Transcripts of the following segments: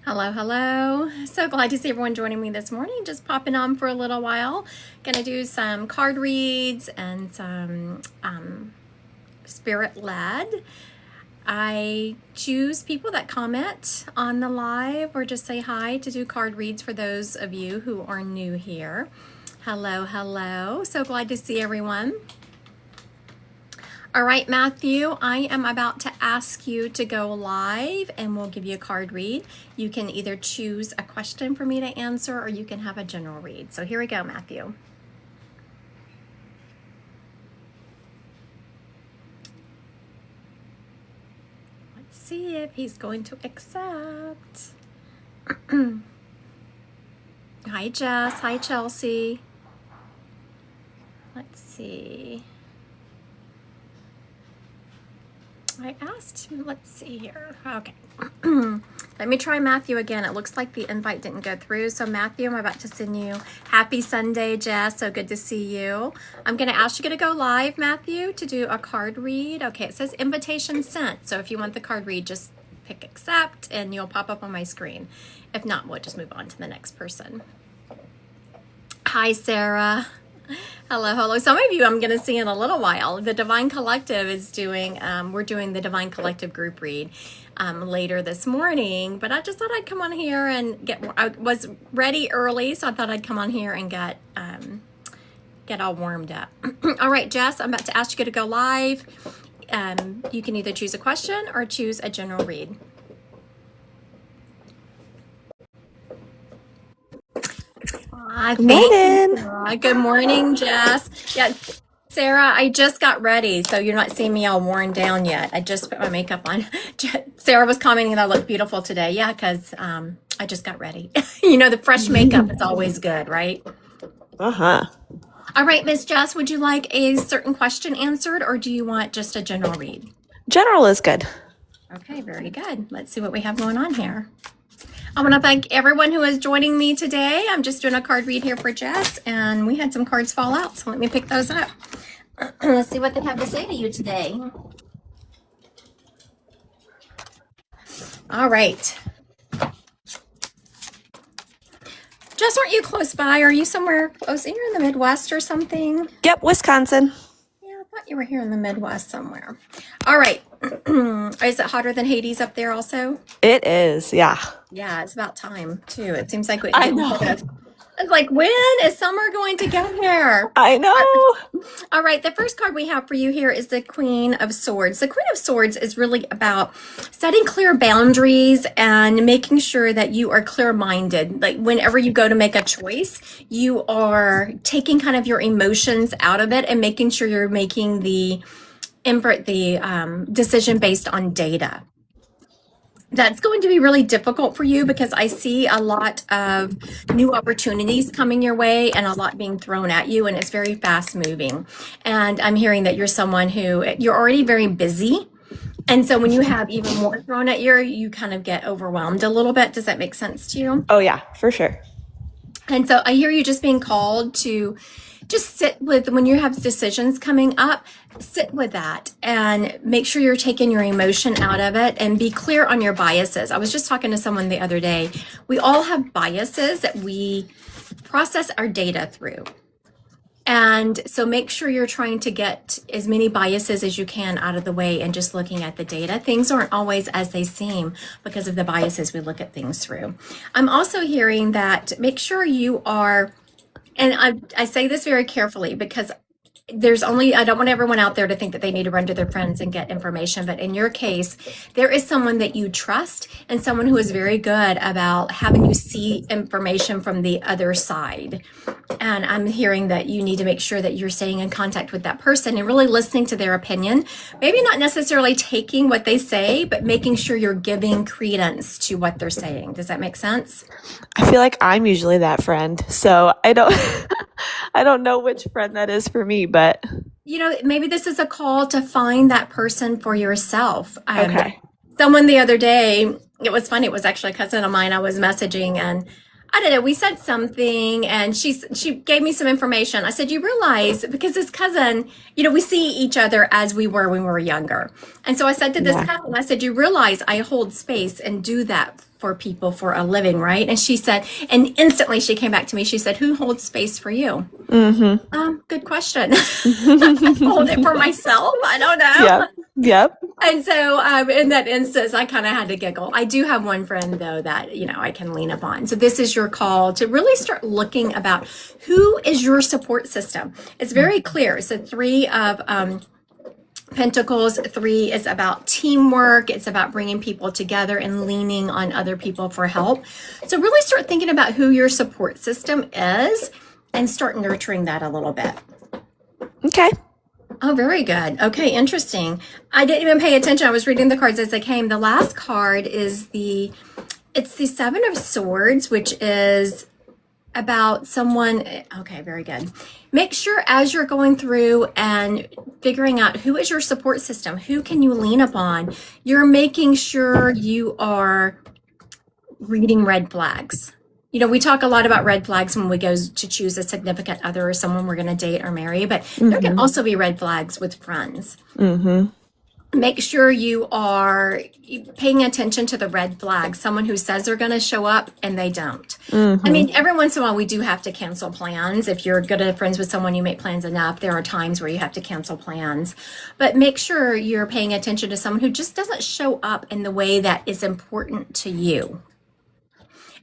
Hello, hello. So glad to see everyone joining me this morning. Just popping on for a little while. Gonna do some card reads and some spirit led. I choose people that comment on the live or just say hi to do card reads for those of you who are new here. Hello, hello. So glad to see everyone. All right, Matthew, I am about to ask you to go live and we'll give you a card read. You can either choose a question for me to answer or you can have a general read. So here we go, Matthew. Let's see if he's going to accept. Hi, Jess. Hi, Chelsea. Let's see. I asked, let's see here. Okay. Let me try Matthew again. It looks like the invite didn't go through. So Matthew, I'm about to send you happy Sunday, Jess. So good to see you. I'm going to ask you to go live, Matthew, to do a card read. Okay, it says invitation sent. So if you want the card read, just pick accept and you'll pop up on my screen. If not, we'll just move on to the next person. Hi, Sarah. Hello, hello. Some of you I'm going to see in a little while. The Divine Collective is doing, we're doing the Divine Collective group read later this morning, but I just thought I'd come on here and I was ready early, so I thought I'd come on here and get all warmed up. All right, Jess, I'm about to ask you to go live. You can either choose a question or choose a general read. Good morning. Good morning, Jess. Yeah, Sarah, I just got ready, so you're not seeing me all worn down yet. I just put my makeup on. Sarah was commenting that I look beautiful today. Yeah, because I just got ready. You know, the fresh makeup is always good, right? Uh-huh. All right, Miss Jess, would you like a certain question answered, or do you want just a general read? General is good. Okay, very good. Let's see what we have going on here. I want to thank everyone who is joining me today. I'm just doing a card read here for Jess, and we had some cards fall out, so let me pick those up. Let's see what they have to say to you today. All right. Jess, aren't you close by? Are you somewhere close? You're in the Midwest or something? Yep, Wisconsin. Yeah, I thought you were here in the Midwest somewhere. All right. Is it hotter than Hades up there also? It is, yeah. Yeah, it's about time too. It seems like I know. It's like, when is summer going to get here? I know. All right, the first card we have for you here is the Queen of Swords. The Queen of Swords is really about setting clear boundaries and making sure that you are clear-minded. Like whenever you go to make a choice, you are taking kind of your emotions out of it and making sure you're making the decision based on data. That's going to be really difficult for you because I see a lot of new opportunities coming your way and a lot being thrown at you, and it's very fast moving. And I'm hearing that you're someone who you're already very busy. And so when you have even more thrown at you, you kind of get overwhelmed a little bit. Does that make sense to you? Oh, yeah, for sure. And so I hear you just being called to just sit with, when you have decisions coming up, sit with that and make sure you're taking your emotion out of it and be clear on your biases. I was just talking to someone the other day. We all have biases that we process our data through. And so make sure you're trying to get as many biases as you can out of the way and just looking at the data. Things aren't always as they seem because of the biases we look at things through. I'm also hearing that make sure you are, and I say this very carefully because I don't want everyone out there to think that they need to run to their friends and get information, but in your case, there is someone that you trust and someone who is very good about having you see information from the other side. And I'm hearing that you need to make sure that you're staying in contact with that person and really listening to their opinion. Maybe not necessarily taking what they say, but making sure you're giving credence to what they're saying. Does that make sense? I feel like I'm usually that friend, so I don't I don't know which friend that is for me, but you know, maybe this is a call to find that person for yourself. Okay. Someone the other day, it was funny, it was actually a cousin of mine I was messaging, and I don't know, we said something and she gave me some information. I said, you realize, because this cousin, you know, we see each other as we were when we were younger. And so I said to this cousin, I said, you realize I hold space and do that for people for a living, right? And she said, and instantly she came back to me. She said, "Who holds space for you?" Good question. Hold it for myself. I don't know. Yep. And so in that instance, I kind of had to giggle. I do have one friend, though, that, I can lean upon. So this is your call to really start looking about who is your support system. It's very clear. So 3 of Pentacles, 3 is about teamwork. It's about bringing people together and leaning on other people for help. So really start thinking about who your support system is and start nurturing that a little bit. Okay. Oh, very good. Okay, interesting. I didn't even pay attention. I was reading the cards as they came. The last card is it's the 7 of Swords, which is about someone. Okay, very good. Make sure as you're going through and figuring out who is your support system, who can you lean upon, you're making sure you are reading red flags. We talk a lot about red flags when we go to choose a significant other or someone we're going to date or marry, but there can also be red flags with friends. Make sure you are paying attention to the red flags. Someone who says they're going to show up and they don't. I mean, every once in a while we do have to cancel plans. If you're good at friends with someone, you make plans enough. There are times where you have to cancel plans, but make sure you're paying attention to someone who just doesn't show up in the way that is important to you.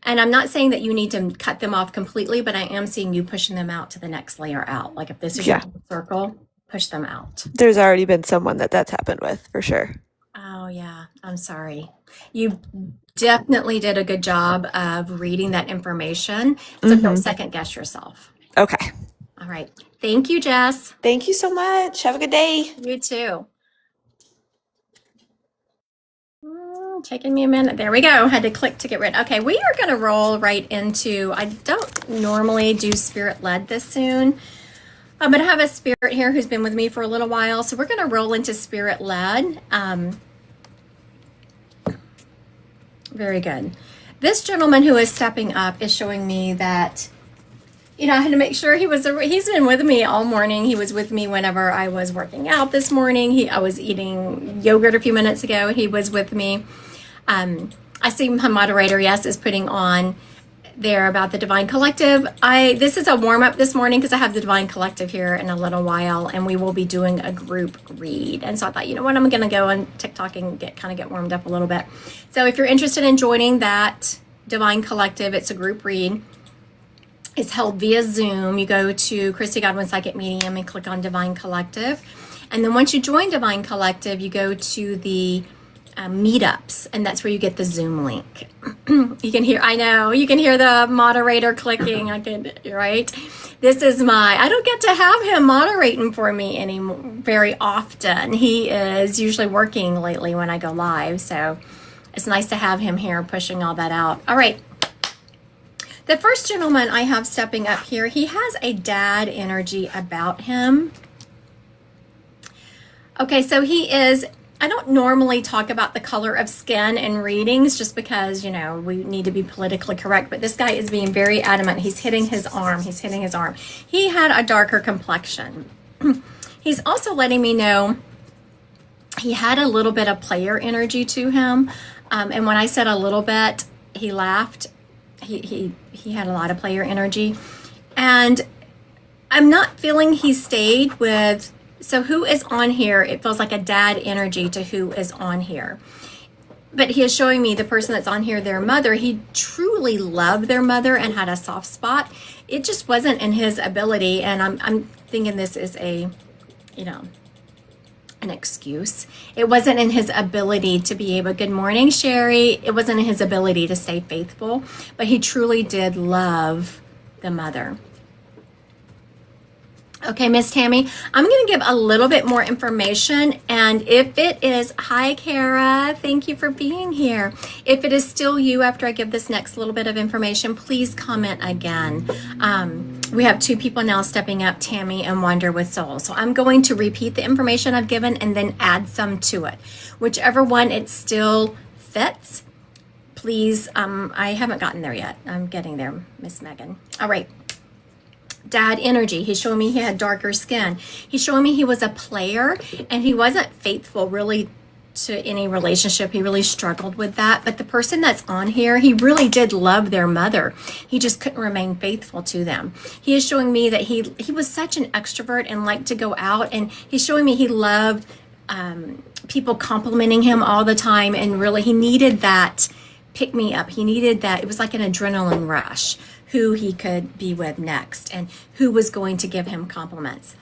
And I'm not saying that you need to cut them off completely, but I am seeing you pushing them out to the next layer out. Like if this is your circle, push them out. There's already been someone that's happened with, for sure. Oh, yeah. I'm sorry. You definitely did a good job of reading that information. So don't second guess yourself. Okay. All right. Thank you, Jess. Thank you so much. Have a good day. You too. Taking me a minute. There we go. Had to click to get rid. Okay, we are going to roll right into, I don't normally do spirit led this soon. I'm going to have a spirit here who's been with me for a little while. So we're going to roll into spirit led. Very good. This gentleman who is stepping up is showing me that, I had to make sure he's been with me all morning. He was with me whenever I was working out this morning. I was eating yogurt a few minutes ago. He was with me. I see my moderator, yes, is putting on there about the Divine Collective. This is a warm up this morning because I have the Divine Collective here in a little while, and we will be doing a group read. And so I thought, you know what, I'm going to go on TikTok and get warmed up a little bit. So if you're interested in joining that Divine Collective, it's a group read. It's held via Zoom. You go to Christy Godwin Psychic Medium and click on Divine Collective. And then once you join Divine Collective, you go to the meetups, and that's where you get the Zoom link. You can hear the moderator clicking. Right? This is I don't get to have him moderating for me anymore very often. He is usually working lately when I go live. So it's nice to have him here pushing all that out. All right. The first gentleman I have stepping up here, he has a dad energy about him. Okay, so I don't normally talk about the color of skin in readings just because, we need to be politically correct, but this guy is being very adamant. He's hitting his arm. He had a darker complexion. He's also letting me know he had a little bit of player energy to him. And when I said a little bit, he laughed. He had a lot of player energy, and I'm not feeling he stayed with. So who is on here? It feels like a dad energy to who is on here, but he is showing me the person that's on here, their mother. He truly loved their mother and had a soft spot. It just wasn't in his ability, and I'm thinking this is an excuse. It wasn't in his ability to be able, good morning, Sherry. It wasn't in his ability to stay faithful, but he truly did love the mother. Okay, Miss Tammy, I'm going to give a little bit more information, and if it is, hi Kara, thank you for being here. If it is still you after I give this next little bit of information, please comment again. We have 2 people now stepping up, Tammy and Wander with Soul. So I'm going to repeat the information I've given and then add some to it. Whichever one it still fits, please, I haven't gotten there yet. I'm getting there, Miss Megan. All right. Dad energy. He's showing me he had darker skin. He's showing me he was a player and he wasn't faithful really to any relationship. He really struggled with that. But the person that's on here, he really did love their mother. He just couldn't remain faithful to them. He is showing me that he was such an extrovert and liked to go out, and he's showing me he loved people complimenting him all the time, and really he needed that pick me up. He needed that. It was like an adrenaline rush, who he could be with next and who was going to give him compliments.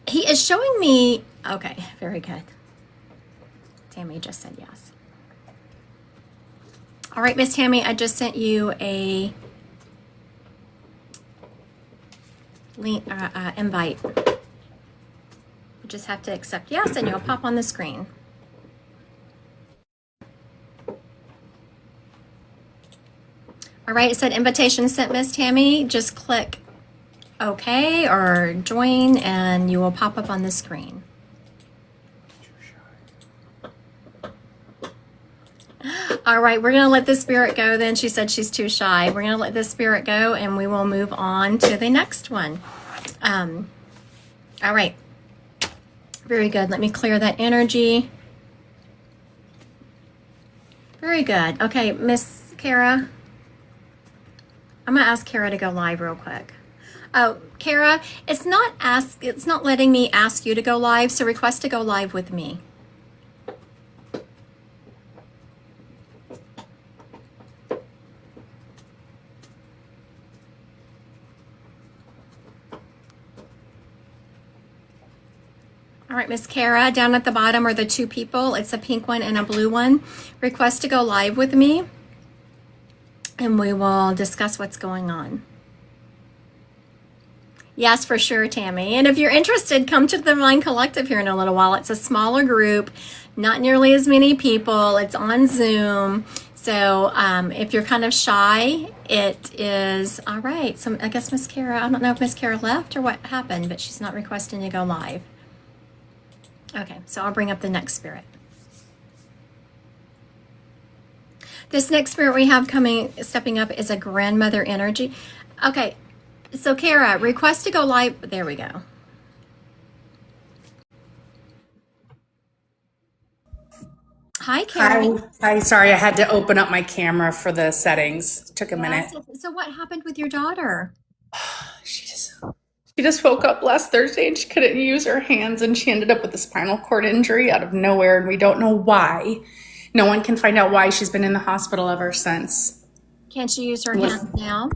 He is showing me, okay, very good. Tammy just said yes. All right, Miss Tammy, I just sent you a link, invite. You just have to accept yes, and you'll pop on the screen. All right, it said invitation sent, Miss Tammy. Just click OK or join, and you will pop up on the screen. All right, we're going to let the spirit go then. She said she's too shy. We're going to let the spirit go, and we will move on to the next one. All right. Very good. Let me clear that energy. Very good. Okay, Miss Kara. I'm going to ask Kara to go live real quick. Oh, Kara, it's not letting me ask you to go live, so request to go live with me. All right, Miss Kara, down at the bottom are the two people. It's a pink one and a blue one. Request to go live with me, and we will discuss what's going on. Yes, for sure, Tammy. And if you're interested, come to the Divine Collective here in a little while. It's a smaller group, not nearly as many people. It's on Zoom. So if you're kind of shy, it is all right. So I guess Miss Kara, I don't know if Miss Kara left or what happened, but she's not requesting to go live. Okay, so I'll bring up the next spirit. This next spirit we have stepping up is a grandmother energy. Okay. So Kara, request to go live. There we go. Hi, Kara. Hi. Sorry, I had to open up my camera for the settings. Took a minute. So what happened with your daughter? She just woke up last Thursday and she couldn't use her hands, and she ended up with a spinal cord injury out of nowhere, and we don't know why. No one can find out why. She's been in the hospital ever since. Can she use her hands now?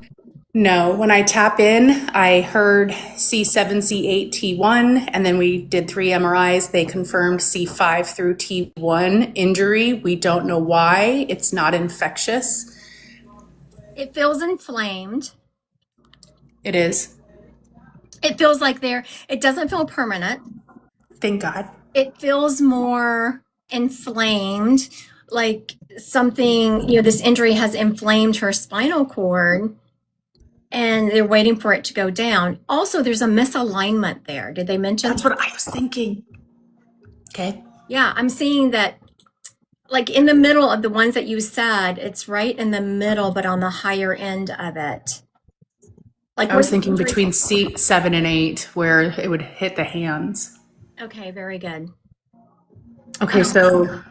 No, when I tap in, I heard C7, C8, T1, and then we did 3 MRIs. They confirmed C5 through T1 injury. We don't know why. It's not infectious. It feels inflamed. It is. It feels like it doesn't feel permanent. Thank God. It feels more inflamed, like something, this injury has inflamed her spinal cord, and they're waiting for it to go down. Also, there's a misalignment there. Did they mention? That's what I was thinking. Okay. Yeah, I'm seeing that, like in the middle of the ones that you said, it's right in the middle, but on the higher end of it. Like I was thinking between C7 and 8, where it would hit the hands. Okay, very good. Okay, so.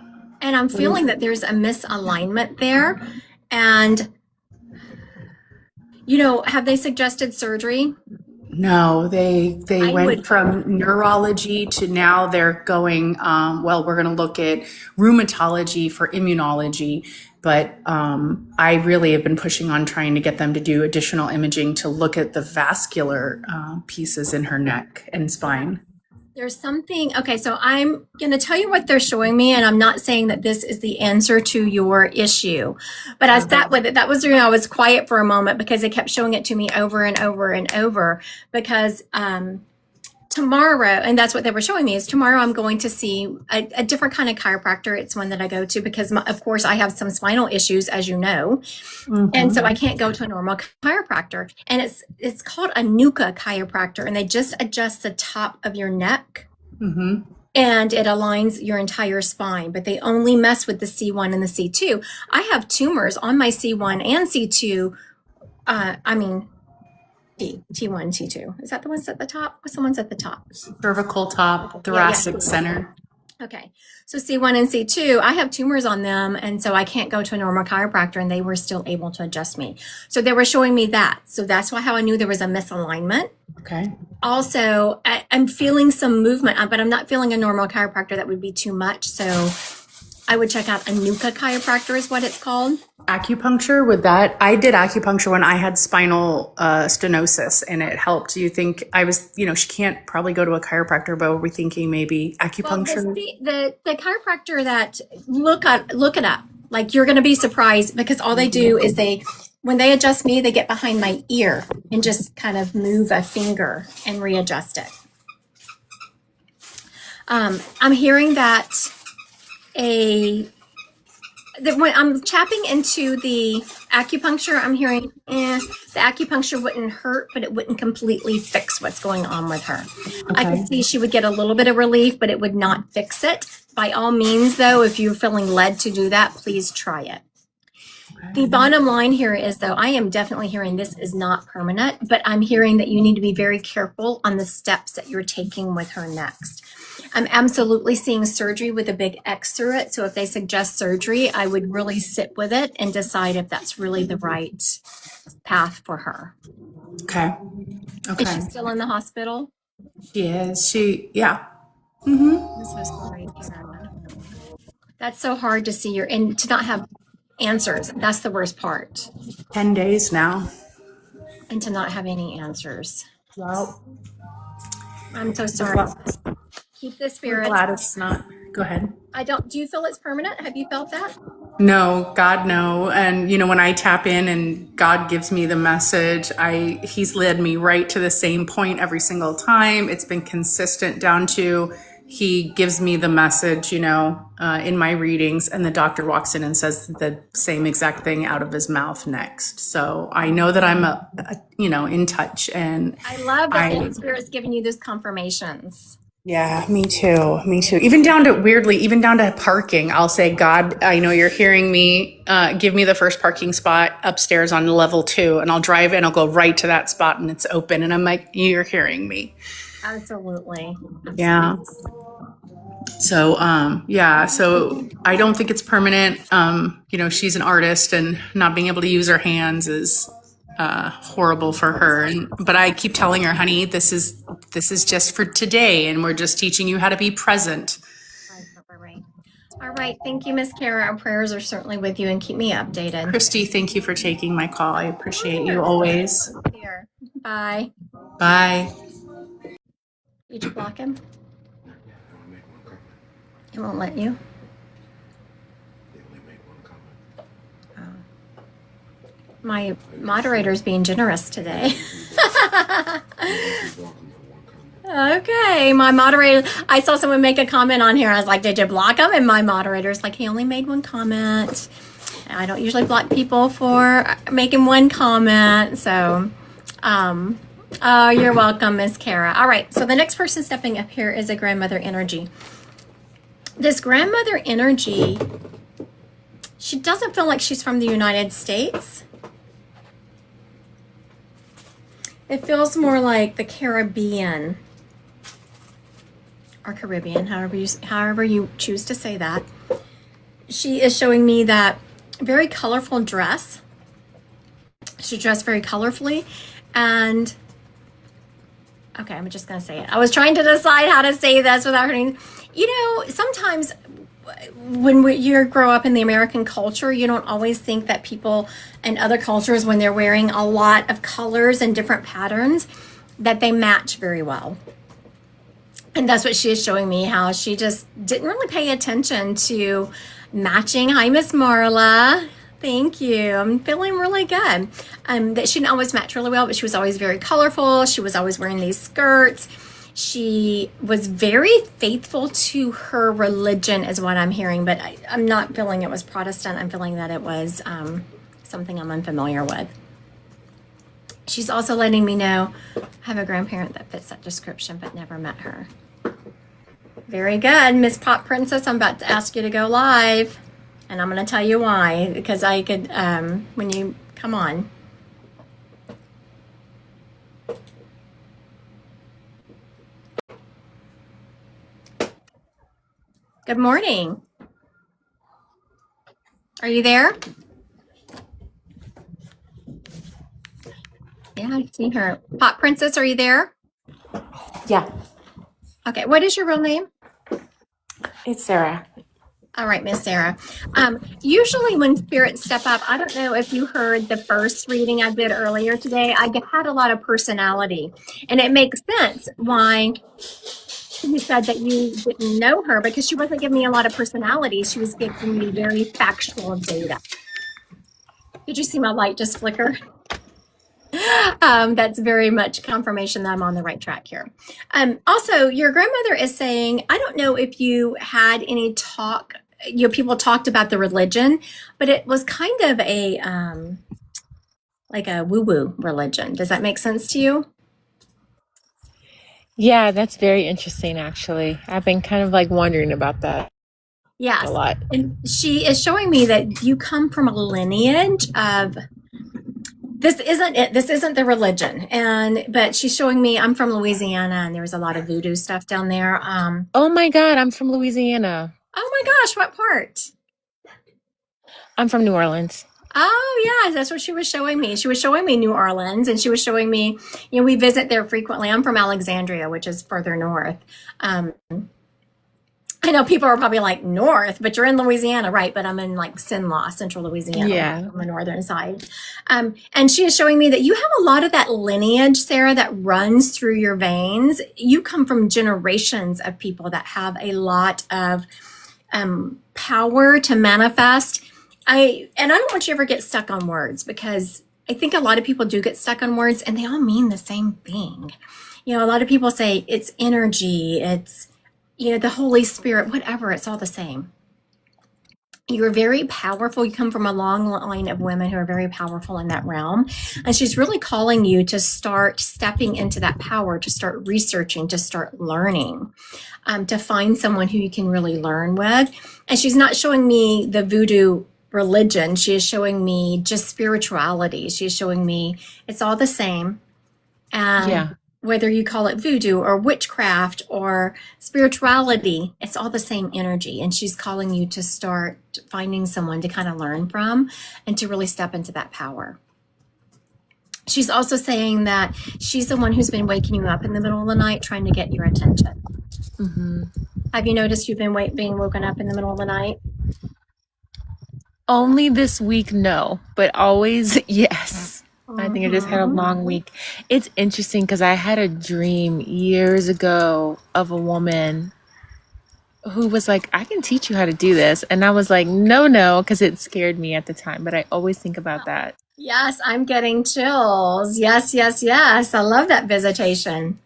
And I'm feeling that there's a misalignment there. And have they suggested surgery? No, they went from neurology to now they're going, we're going to look at rheumatology for immunology. But I really have been pushing on trying to get them to do additional imaging to look at the vascular pieces in her neck and spine. There's something, okay, so I'm going to tell you what they're showing me, and I'm not saying that this is the answer to your issue, but I sat with it. That was the reason I was quiet for a moment, because they kept showing it to me over and over and over, because tomorrow, and that's what they were showing me, is tomorrow I'm going to see a different kind of chiropractor. It's one that I go to because, of course, I have some spinal issues, as you know. Mm-hmm. And so I can't go to a normal chiropractor. And it's called a NUCA chiropractor, and they just adjust the top of your neck. Mm-hmm. And it aligns your entire spine, but they only mess with the C1 and the C2. I have tumors on my C1 and C2. T1, T2. Is that the ones at the top? What's the ones at the top? Cervical top, thoracic center. Okay, so C1 and C2, I have tumors on them, and so I can't go to a normal chiropractor, and they were still able to adjust me. So they were showing me that. So that's how I knew there was a misalignment. Okay. Also, I'm feeling some movement, but I'm not feeling a normal chiropractor. That would be too much. So I would check out Anuka Chiropractor is what it's called. Acupuncture, with that, I did acupuncture when I had spinal stenosis, and it helped. Do you think I was, she can't probably go to a chiropractor, but were we thinking maybe Well, acupuncture? the chiropractor that look it up. Like you're going to be surprised because all they do is when they adjust me, they get behind my ear and just kind of move a finger and readjust it. I'm hearing that when I'm tapping into the acupuncture, I'm hearing the acupuncture wouldn't hurt, but it wouldn't completely fix what's going on with her. I could see she would get a little bit of relief, but it would not fix it. By all means, though, if you're feeling led to do that, please try it. The bottom line here is, though, I am definitely hearing this is not permanent, but I'm hearing that you need to be very careful on the steps that you're taking with her next. I'm absolutely seeing surgery with a big X through it. So if they suggest surgery, I would really sit with it and decide if that's really the right path for her. Okay. Is she Okay. still in the hospital? She is. Yeah. I'm so sorry, Kara. That's so hard to see and to not have answers. That's the worst part. 10 days now. And to not have any answers. Well, I'm so sorry. Keep the we're spirits. glad it's not. Go ahead. Do you feel it's permanent? Have you felt that? No, God, no. And when I tap in and God gives me the message, He's led me right to the same point every single time. It's been consistent down to He gives me the message, in my readings, and the doctor walks in and says the same exact thing out of his mouth next. So I know that I'm in touch, and I love that the Spirit's giving you those confirmations. Yeah, me too. Me too. Even down to parking, I'll say, God, I know you're hearing me. Give me the first parking spot upstairs on level 2, and I'll drive and I'll go right to that spot and it's open. And I'm like, you're hearing me. Absolutely. Yeah. So, so I don't think it's permanent. She's an artist, and not being able to use her hands is horrible for her. But I keep telling her, honey, this is just for today, and we're just teaching you how to be present. Right. All right. Thank you, Miss Kara. Our prayers are certainly with you, and keep me updated. Christy, thank you for taking my call. I appreciate you always. Here. Bye. Bye. Did you block him? It won't let you. My moderator's being generous today. Okay, my moderator, I saw someone make a comment on here. I was like, did you block him? And my moderator's like, he only made one comment. I don't usually block people for making one comment. So, you're welcome, Miss Kara. All right, so the next person stepping up here is a grandmother energy. This grandmother energy, she doesn't feel like she's from the United States. It feels more like the Caribbean or Caribbean, however you choose to say that. She is showing me that very colorful dress. She dressed very colorfully, and okay, I'm just gonna say it. I was trying to decide how to say this without hurting. Sometimes when you grow up in the American culture, you don't always think that people in other cultures, when they're wearing a lot of colors and different patterns, that they match very well. And that's what she is showing me, how she just didn't really pay attention to matching. Hi, Miss Marla. Thank you. I'm feeling really good. That she didn't always match really well, but she was always very colorful. She was always wearing these skirts. She was very faithful to her religion is what I'm hearing, but I'm not feeling it was Protestant. I'm feeling that it was something I'm unfamiliar with. She's also letting me know I have a grandparent that fits that description, but never met her. Very good. Miss Pop Princess, I'm about to ask you to go live, and I'm going to tell you why, because I could, when you come on. Good morning. Are you there? Yeah, I see her. Pop Princess, are you there? Yeah, Okay, what is your real name? it's Sarah. All right, Miss Sarah. Usually when spirits step up, I don't know if you heard the first reading I did earlier today. I had a lot of personality, and it makes sense why you said that you didn't know her, because she wasn't giving me a lot of personality. She was giving me very factual data. Did you see my light just flicker? That's very much confirmation that I'm on the right track here. Also, your grandmother is saying, I don't know if you had any talk, people talked about the religion, but it was kind of a like a woo-woo religion. Does that make sense to you? Yeah, that's very interesting, actually. I've been kind of like wondering about that Yes. a lot. And she is showing me that you come from a lineage of, this isn't it. This isn't the religion. But she's showing me, I'm from Louisiana, and there was a lot of voodoo stuff down there. Oh my God, I'm from Louisiana. Oh my gosh, what part? I'm from New Orleans. Oh, yeah, that's what she was showing me. She was showing me New Orleans, and she was showing me, we visit there frequently. I'm from Alexandria, which is further north. I know people are probably like, north, but you're in Louisiana, right? But I'm in like Sinlaw, central Louisiana, Yeah. on the northern side. And she is showing me that you have a lot of that lineage, Sarah, that runs through your veins. You come from generations of people that have a lot of power to manifest. I don't want you to ever get stuck on words, because I think a lot of people do get stuck on words, and they all mean the same thing. A lot of people say it's energy, it's, the Holy Spirit, whatever, it's all the same. You're very powerful. You come from a long line of women who are very powerful in that realm. And she's really calling you to start stepping into that power, to start researching, to start learning, to find someone who you can really learn with. And she's not showing me the voodoo religion. She is showing me just spirituality. She is showing me it's all the same. And Yeah. whether you call it voodoo or witchcraft or spirituality, it's all the same energy. And she's calling you to start finding someone to kind of learn from and to really step into that power. She's also saying that she's the one who's been waking you up in the middle of the night trying to get your attention. Hmm. Have you noticed you've been being woken up in the middle of the night? Only this week, no, but always, yes. I think I just had a long week. It's interesting because I had a dream years ago of a woman who was like, I can teach you how to do this. And I was like, no, because it scared me at the time. But I always think about that. Yes, I'm getting chills. Yes, yes, yes. I love that visitation.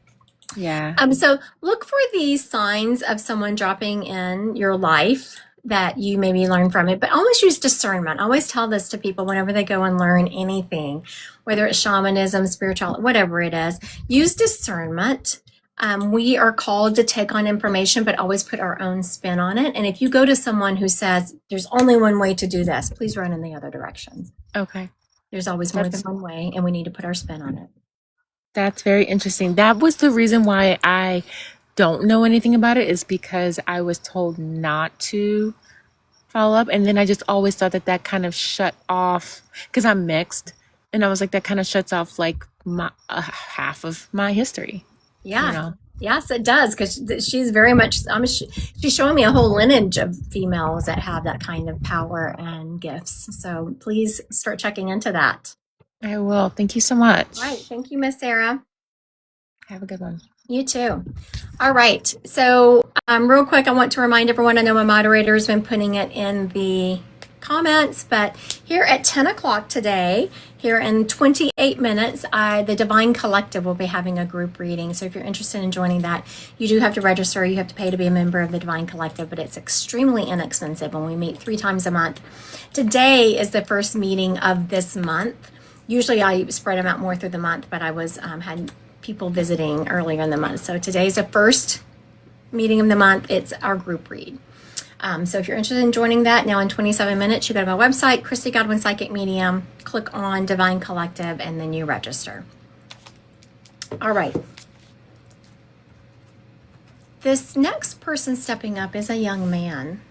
Yeah. So look for these signs of someone dropping in your life that you maybe learn from it, but always use discernment. I always tell this to people whenever they go and learn anything, whether it's shamanism, spiritual, whatever it is, use discernment. We are called to take on information, but always put our own spin on it. And if you go to someone who says, there's only one way to do this, please run in the other direction. Okay. There's always more than one way, and we need to put our spin on it. That's very interesting. That was the reason why I don't know anything about it, is because I was told not to follow up. And then I just always thought that kind of shut off, because I'm mixed. And I was like, that kind of shuts off like my half of my history. Yeah. You know? Yes, it does, because she's very much, she's showing me a whole lineage of females that have that kind of power and gifts. So please start checking into that. I will. Thank you so much. All right. Thank you, Miss Sarah. Have a good one. You too. All right. So real quick, I want to remind everyone, I know my moderator has been putting it in the comments, but here at 10 o'clock today, here in 28 minutes, the Divine Collective will be having a group reading. So if you're interested in joining that, you do have to register. You have to pay to be a member of the Divine Collective, but it's extremely inexpensive, and we meet 3 times a month. Today is the first meeting of this month. Usually I spread them out more through the month, but I was had people visiting earlier in the month. So today's the first meeting of the month. It's our group read. So if you're interested in joining that, now in 27 minutes, you go to my website, Christy Godwin Psychic Medium, click on Divine Collective, and then you register. All right. This next person stepping up is a young man.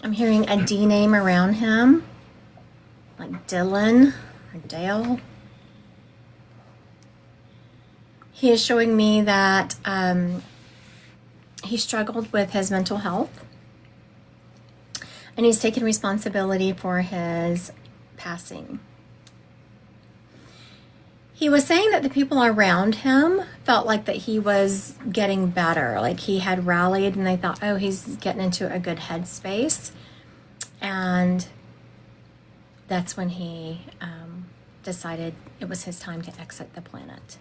I'm hearing a D name around him, like Dylan or Dale. He is showing me that he struggled with his mental health, and he's taken responsibility for his passing. He was saying that the people around him felt like that he was getting better, like he had rallied and they thought, oh, he's getting into a good headspace. And that's when he decided it was his time to exit the planet.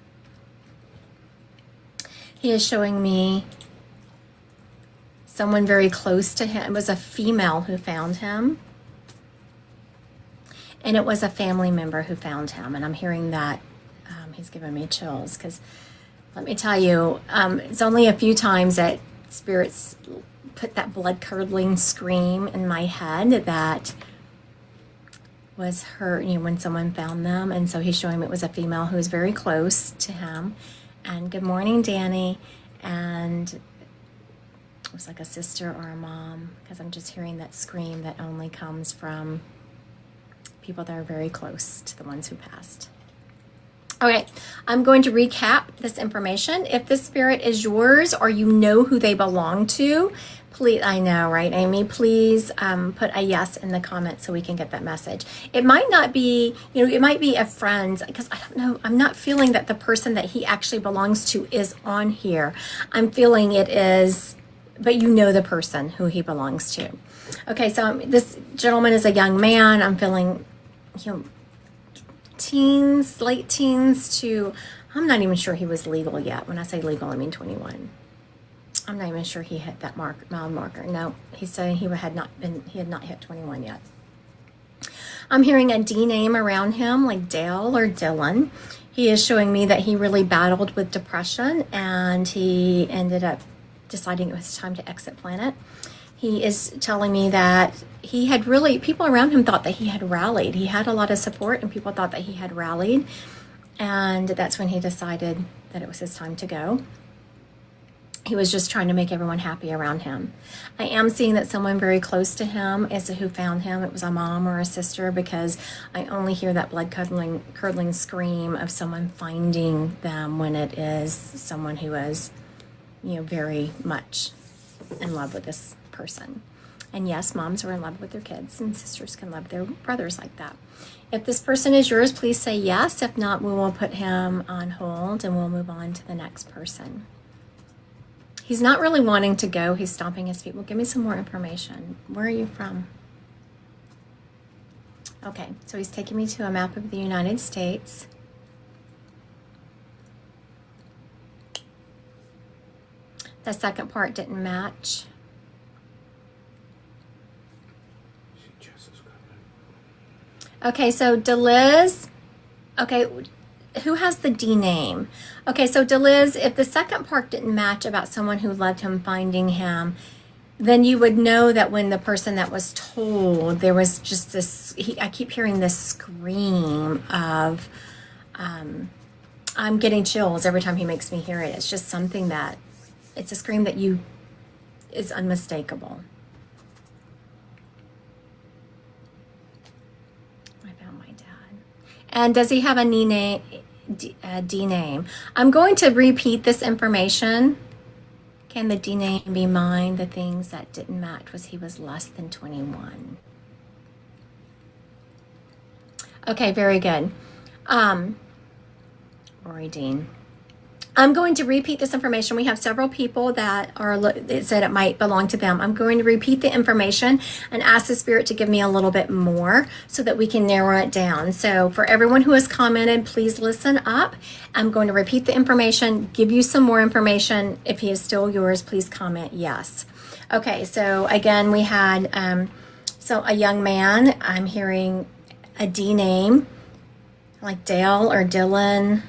He is showing me someone very close to him. It was a female who found him. And it was a family member who found him. And I'm hearing that. He's giving me chills because let me tell you, it's only a few times that spirits put that blood curdling scream in my head that was her, when someone found them. And so he's showing me it was a female who was very close to him. And good morning, Danny. And it was like a sister or a mom, because I'm just hearing that scream that only comes from people that are very close to the ones who passed. Okay, I'm going to recap this information. If this spirit is yours or you know who they belong to, please, I know, right, Amy? Please put a yes in the comments so we can get that message. It might not be, it might be a friend, because I don't know, I'm not feeling that the person that he actually belongs to is on here. I'm feeling it is, but you know the person who he belongs to. Okay, so this gentleman is a young man. I'm feeling, teens, late teens to, I'm not even sure he was legal yet. When I say legal, I mean 21. I'm not even sure he hit that mile marker. No, he's saying he had not hit 21 yet. I'm hearing a D name around him, like Dale or Dylan. He is showing me that he really battled with depression and he ended up deciding it was time to exit planet. He is telling me that he had really, people around him thought that he had rallied. He had a lot of support and people thought that he had rallied. And that's when he decided that it was his time to go. He was just trying to make everyone happy around him. I am seeing that someone very close to him is who found him. It was a mom or a sister, because I only hear that blood curdling scream of someone finding them when it is someone who is, very much in love with this person. And yes, moms are in love with their kids and sisters can love their brothers like that. If this person is yours, please say yes. If not, we will put him on hold and we'll move on to the next person. He's not really wanting to go. He's stomping his feet. Well, give me some more information. Where are you from? Okay, so he's taking me to a map of the United States. The second part didn't match. Okay, so Deliz, okay, who has the D name? Okay, so Deliz, if the second part didn't match about someone who loved him finding him, then you would know that when the person that was told, there was just this, I keep hearing this scream of, I'm getting chills every time he makes me hear it. It's just something that, it's a scream that is unmistakable. And does he have a D name? I'm going to repeat this information. Can the D name be mine? The things that didn't match was he was less than 21. Okay, very good. Rory Dean. I'm going to repeat this information. We have several people that said it might belong to them. I'm going to repeat the information and ask the spirit to give me a little bit more so that we can narrow it down. So for everyone who has commented, please listen up. I'm going to repeat the information, give you some more information. If he is still yours, please comment yes. Okay, so again, we had a young man. I'm hearing a D name, like Dale or Dylan.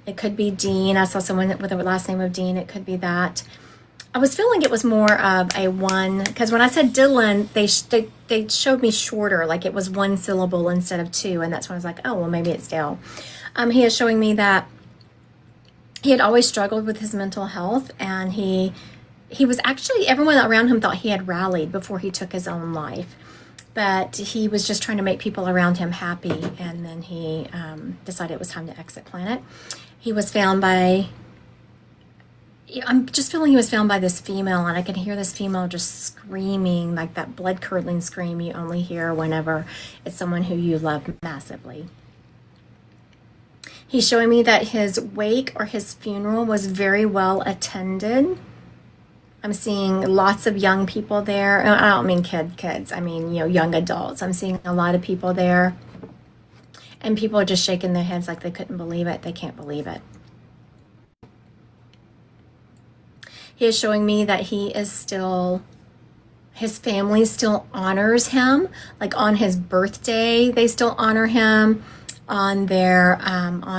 It could be Dean. I saw someone with a last name of Dean. It could be that. I was feeling it was more of a one, because when I said Dylan, they showed me shorter, like it was one syllable instead of two, and that's when I was like, oh, well, maybe it's Dale. He is showing me that He had always struggled with his mental health, and he was actually, everyone around him thought he had rallied before he took his own life, but he was just trying to make people around him happy, and then he decided it was time to exit planet. He was found by, I'm just feeling he was found by this female, and I could hear this female just screaming, like that blood curdling scream you only hear whenever it's someone who you love massively. He's showing me that his wake or his funeral was very well attended. I'm seeing lots of young people there. I don't mean kids. I mean, young adults. I'm seeing a lot of people there. And people are just shaking their heads like they couldn't believe it. They can't believe it. He is showing me that his family still honors him. Like on his birthday, they still honor him. On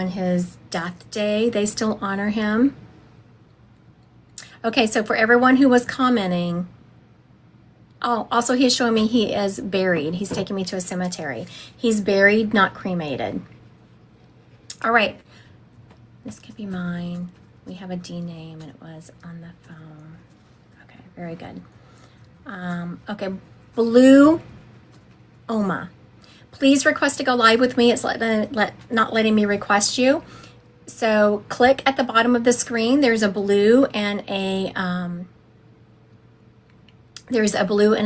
his death day, they still honor him. Okay, so for everyone who was commenting, also he's showing me he is buried. He's taking me to a cemetery. He's buried, not cremated. All right, this could be mine. We have a D name and it was on the phone. Okay, very good. Okay, Blue Oma. Please request to go live with me. It's not letting me request you. So click at the bottom of the screen. There's a blue and a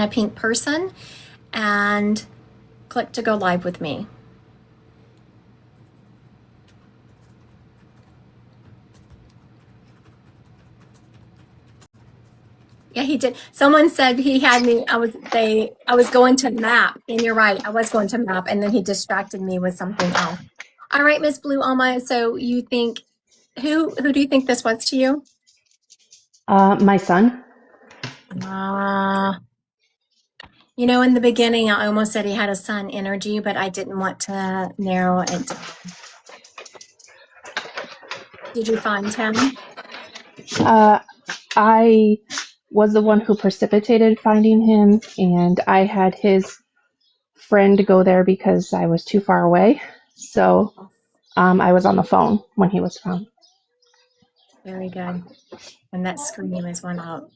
pink person, and click to go live with me. Yeah, he did. Someone said he had me. I was going to map, and you're right. I was going to map, and then he distracted me with something else. All right, Miss Blue Alma. So you think who do you think this was to you? My son. In the beginning, I almost said he had a son energy, but I didn't want to narrow it. Did you find him? I was the one who precipitated finding him, and I had his friend go there because I was too far away. So I was on the phone when he was found. Very good. And that scream is one out.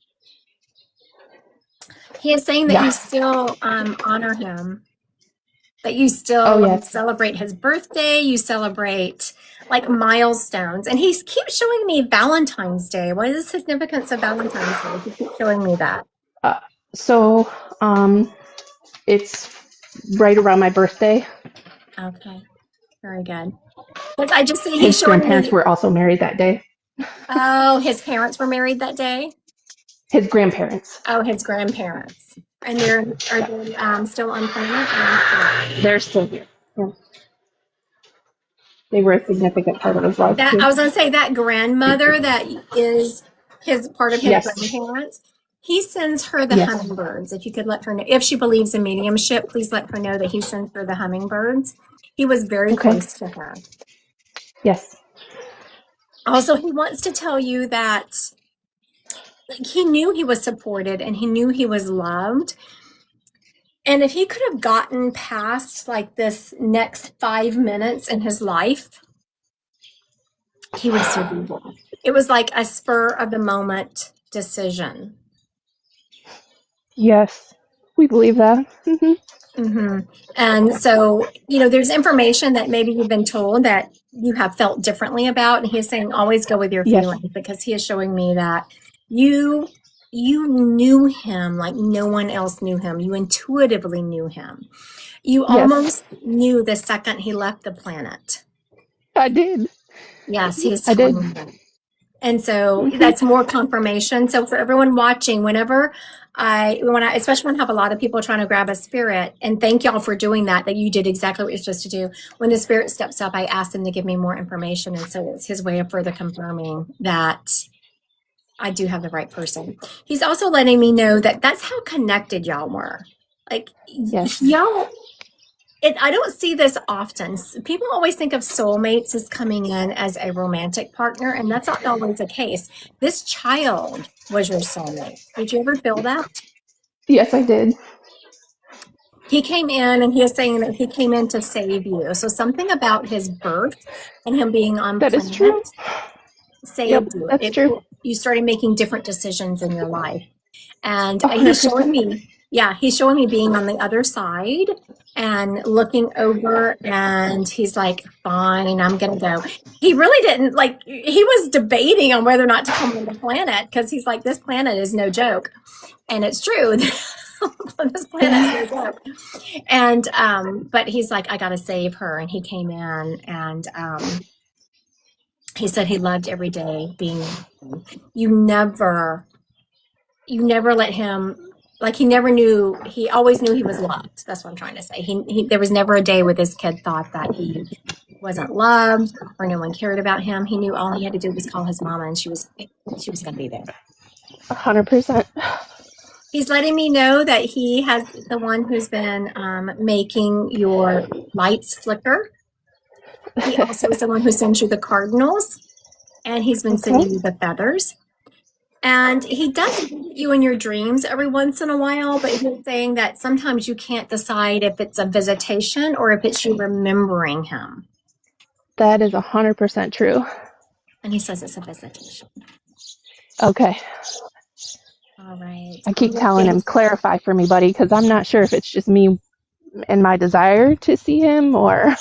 He is saying that you still honor him, that you still celebrate his birthday, you celebrate like milestones. And he keeps showing me Valentine's Day. What is the significance of Valentine's Day? He keeps showing me that. So it's right around my birthday. Okay, very good. But I just see he's His showing grandparents me. were also married that day. Oh, his parents were married that day? His grandparents. Oh, his grandparents. And are they still on planet? They're still here. Yeah. They were a significant part of his life. I was going to say that grandmother that is his part of his grandparents. He sends her the hummingbirds. If you could let her know, if she believes in mediumship, please let her know that he sends her the hummingbirds. He was very close to her. Yes. Also, he wants to tell you that he knew he was supported and he knew he was loved. And if he could have gotten past like this next 5 minutes in his life, he would still be there. It was like a spur of the moment decision. Yes, we believe that. And so, there's information that maybe you've been told that you have felt differently about. And he's saying, always go with your feelings, because he is showing me that you knew him like no one else knew him. You intuitively knew him. You almost knew the second he left the planet. I did. Yes, he is. I did. And so that's more confirmation. So for everyone watching, whenever especially when I have a lot of people trying to grab a spirit, and thank y'all for doing that you did exactly what you're supposed to do. When the spirit steps up, I ask them to give me more information. And so it's his way of further confirming that I do have the right person. He's also letting me know that that's how connected y'all were. Like y'all, I don't see this often. People always think of soulmates as coming in as a romantic partner, and that's not always the case. This child was your soulmate. Did you ever feel that? Yes, I did. He came in, and he is saying that he came in to save you. So something about his birth and him being on planet. That is true. Yep, saved you. that's true. You started making different decisions in your life. And he's 100%. showing me, yeah, he's showing me being on the other side and looking over, and he's like, fine, I'm going to go. He really didn't like, he was debating on whether or not to come on the planet because he's like, this planet is no joke. And it's true. This planet is no joke. And, but he's like, I got to save her. And he came in and, he said he loved every day being, you never let him, like he never knew, he always knew he was loved. That's what I'm trying to say. There was never a day where this kid thought that he wasn't loved or no one cared about him. He knew all he had to do was call his mama and she was going to be there. 100%. He's letting me know that he has the one who's been making your lights flicker. He also is the one who sends you the cardinals, and he's been sending you the feathers. And he does visit you in your dreams every once in a while, but he's saying that sometimes you can't decide if it's a visitation or if it's you remembering him. That is 100% true. And he says it's a visitation. Okay. All right. I keep telling him, clarify for me, buddy, because I'm not sure if it's just me and my desire to see him or...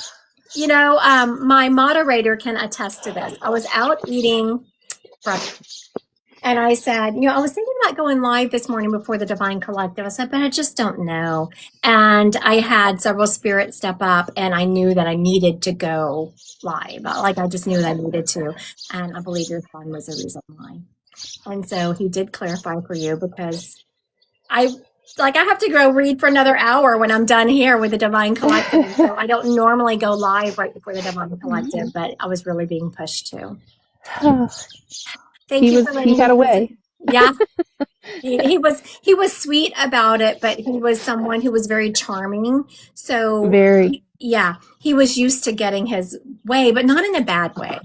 You know, my moderator can attest to this. I was out eating breakfast. And I said, you know, I was thinking about going live this morning before the Divine Collective. I said, but I just don't know. And I had several spirits step up, and I knew that I needed to go live. Like, I just knew that I needed to. And I believe your son was the reason why. And so he did clarify for you, because I have to go read for another hour when I'm done here with the Divine Collective. So I don't normally go live right before the Divine Collective, but I was really being pushed to. Thank you for letting he got me away. Yeah. he was sweet about it, but he was someone who was very charming. So Very. He was used to getting his way, but not in a bad way.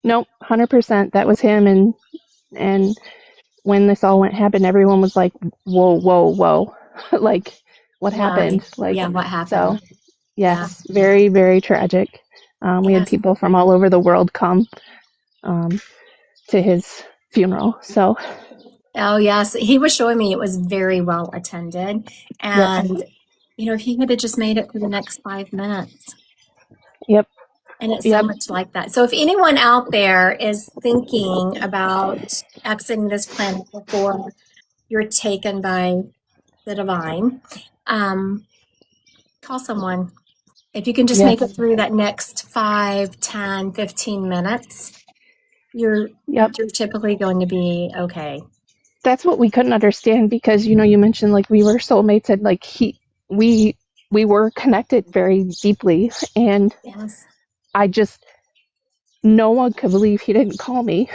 Nope, 100%. That was him. And when this all happened, everyone was like, whoa, whoa, whoa. Like, what happened? Like, what happened? So, yes, very, very tragic. We had people from all over the world come to his funeral. So, oh yes, he was showing me it was very well attended, and you know, if he could have just made it through the next 5 minutes. Yep. And it's so much like that. So if anyone out there is thinking about exiting this planet before you're taken by the divine, call someone. If you can just make it through that next 5, 10, 15 minutes, you're typically going to be okay. That's what we couldn't understand, because, you know, you mentioned like we were soulmates, and like we were connected very deeply, and no one could believe he didn't call me.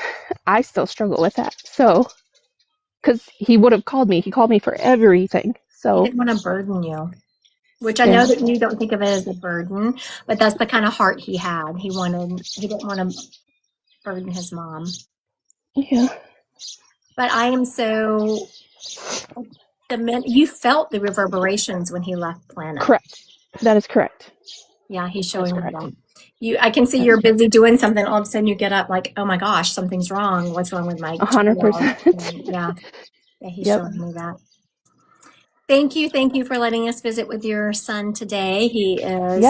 I still struggle with that. So, because he would have called me. He called me for everything. So he didn't want to burden you, which I know that you don't think of it as a burden, but that's the kind of heart he had. He didn't want to burden his mom. Yeah. But I am so, you felt the reverberations when he left planet. Correct. That is correct. Yeah, he's showing me that. I can see you're busy doing something. All of a sudden you get up like, oh my gosh, something's wrong. What's wrong with my 100%. Yeah, he's showing me that. Thank you for letting us visit with your son today. He is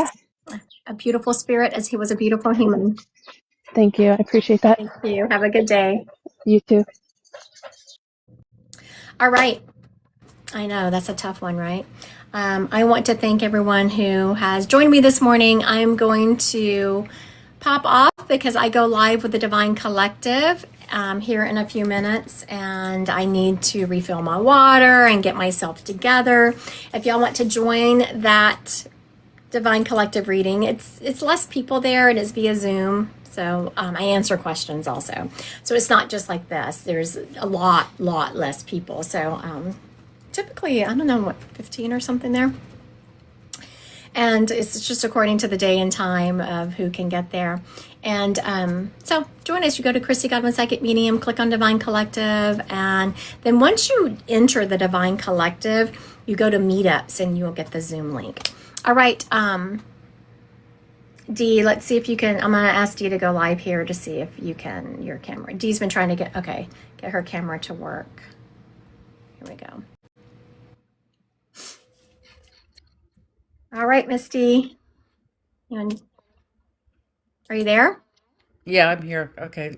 a beautiful spirit, as he was a beautiful human. Thank you. I appreciate that. Thank you. Have a good day. You too. All right. I know, that's a tough one, right? I want to thank everyone who has joined me this morning. I'm going to pop off because I go live with the Divine Collective here in a few minutes, and I need to refill my water and get myself together. If y'all want to join that Divine Collective reading, it's less people there, and it's via Zoom. So I answer questions also. So it's not just like this. There's a lot less people. So typically, I don't know, 15 or something there. And it's just according to the day and time of who can get there. And so join us. You go to Christy Godwin Psychic Medium, click on Divine Collective. And then once you enter the Divine Collective, you go to meetups and you'll get the Zoom link. All right. Dee, let's see if you can. I'm gonna ask Dee to go live here to see if you can. Your camera. Dee's been trying to get her camera to work. Here we go. All right, Miss Dee. Are you there? Yeah, I'm here. Okay,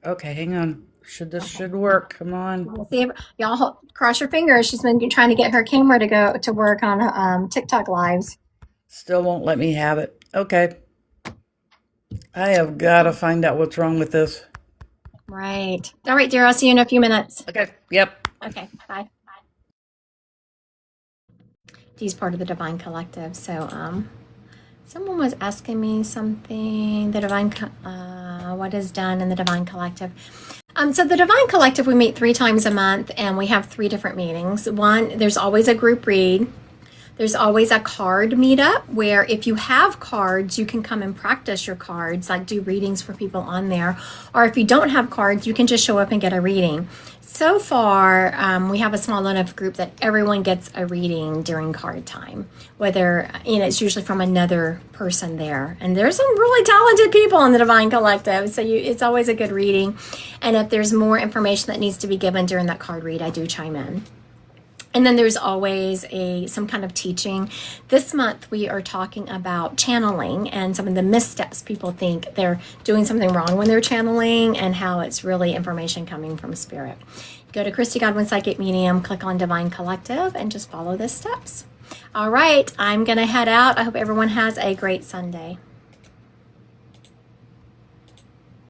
okay, hang on. This should work. Come on. We'll see if y'all cross your fingers. She's been trying to get her camera to go to work on TikTok lives. Still won't let me have it. Okay. I have got to find out what's wrong with this. Right. All right, dear. I'll see you in a few minutes. Okay, yep. Okay. Bye. Dee's part of the Divine Collective. So, someone was asking me something. What is done in the Divine Collective? So the Divine Collective, we meet 3 times a month, and we have 3 different meetings. One, there's always a group read. There's always a card meetup where if you have cards, you can come and practice your cards, like do readings for people on there. Or if you don't have cards, you can just show up and get a reading. So far, we have a small enough group that everyone gets a reading during card time, whether, it's usually from another person there. And there's some really talented people in the Divine Collective, so it's always a good reading. And if there's more information that needs to be given during that card read, I do chime in. And then there's always some kind of teaching. This month we are talking about channeling and some of the missteps people think they're doing something wrong when they're channeling, and how it's really information coming from spirit. Go to Christy Godwin Psychic Medium, click on Divine Collective, and just follow the steps. All right, I'm going to head out. I hope everyone has a great Sunday.